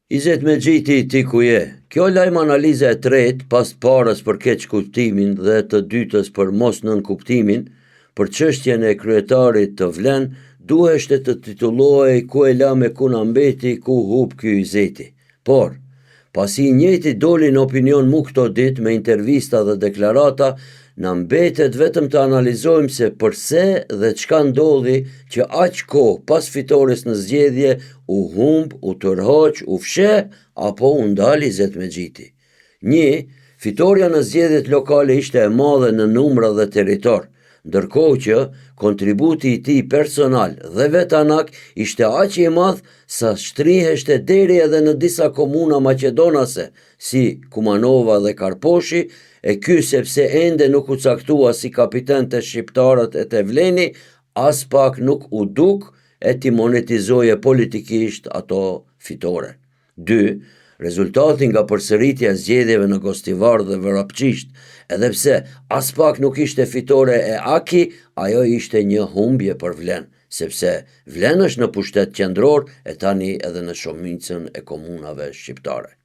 Izet me gjiti ti ku je. Kjo lajm analize e tretë pas parës për keq kuptimin dhe të dytës për mos nën kuptimin, për çështjen e kryetarit të Vlen, duheshte të titullohej ku e la me ku na mbeti, ku hub ky Izeti. Por, pasi i njëjti doli në opinion mu këto ditë me intervista dhe deklarata, na mbetet vetëm të analizojmë se përse dhe çka ndodhi që aq kohë pas fitores në zgjedhje u humb, u tërhoq, u fsheh apo u ndal Izet Megjiti. 1. Fitoria në zgjedhjet lokale ishte e madhe në numra dhe territor, ndërkohë që kontributi i tij personal dhe vetanak ishte aq i madh sa shtriheshte deri edhe në disa komuna maqedonase, si Kumanova dhe Karposhi, e ky sepse ende nuk u caktua si kapiten të shqiptarët e të Vleni, as pak nuk u duk e ti monetizoje politikisht ato fitore. 2. Rezultati nga përsëritja e zgjedhjeve në Gostivar dhe Vrapçisht, edhe pse as pak nuk ishte fitore e Aki, ajo ishte një humbje për Vlen, sepse Vlen është në pushtet qendror e tani edhe në shumicën e komunave shqiptare.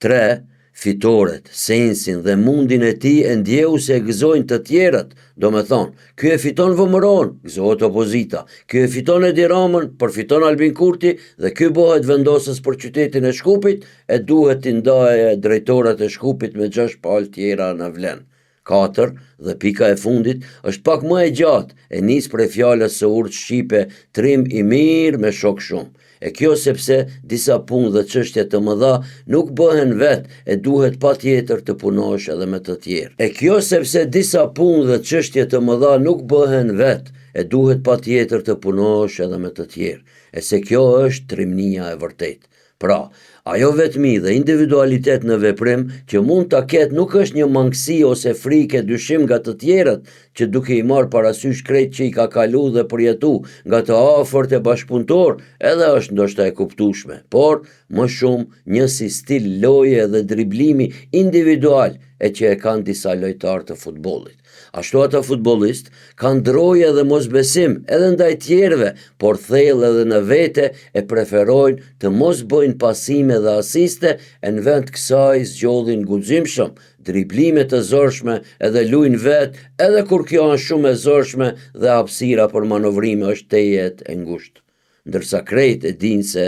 3. Fitoret, sensin dhe mundin e tij e ndjeu se e gëzojnë të tjerët, do me thonë, ky e fiton VMRO-n, gëzohet opozita, ky e fiton Edi Ramën, përfiton Albin Kurti dhe ky bëhet vendosës për qytetin e Shkupit e duhet t'i ndaje drejtorat e Shkupit me 6 palë tjera në Vlen. 4. Dhe pika e fundit është pak më e gjatë, e nis prej fjalës së urtë shqipe trim i mirë me shok shumë. E kjo sepse disa punë dhe çështje të mëdha nuk bëhen vetë e duhet patjetër të punosh edhe me të tjerë. E kjo sepse disa punë dhe çështje të mëdha nuk bëhen vetë e duhet patjetër të punosh edhe me të tjerë. E se kjo është trimnia e vërtetë. Pra, ajo vetmi dhe individualitet në veprim që mund ta ketë nuk është një mangësi ose frikë dyshim nga të tjerët, që duke i marrë parasysh krejt që i ka kalu dhe përjetu nga të afërt e bashkëpunëtor, edhe është ndoshta e kuptueshme, por më shumë një si stil loje dhe driblimi individual e që e kanë disa lojtarë të futbollit. Ashtu ata futbollist kanë droje dhe mosbesim edhe ndaj tjerëve, por thellë edhe në vete e preferojnë të mos bëjnë pasime dhe asiste e në vend kësaj zgjodhin guximshëm, driblime të zorshme edhe lujnë vetë edhe kur kjo është shumë e zorshme dhe hapësira për manovrime është tejet e ngushtë. Ndërsa krejt e dinë se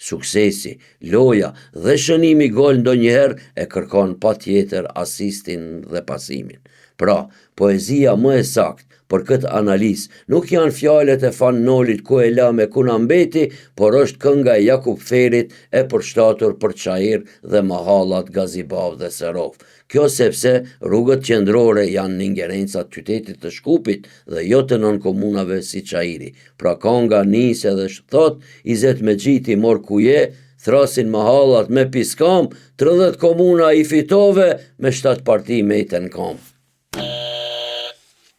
suksesi, loja dhe shënimi gol ndonjëherë e kërkon patjetër asistin dhe pasimin. Pra, poezia më e saktë për këtë analizë nuk janë fjalët e Fan Nolit ku e la me ku na mbeti, por është kënga e Jakub Ferit e përshtatur për Çajir dhe mahallat Gazibab dhe Serov. Kjo sepse rrugët qendrore janë në ingerencat qytetit të Shkupit dhe jo të nën komunave si Çajiri. Pra kënga nis edhe thot Izet Megjiti mor ku je, thrasin mahallat me piskam, 30 komuna i fitove me 7 parti me i ten kam.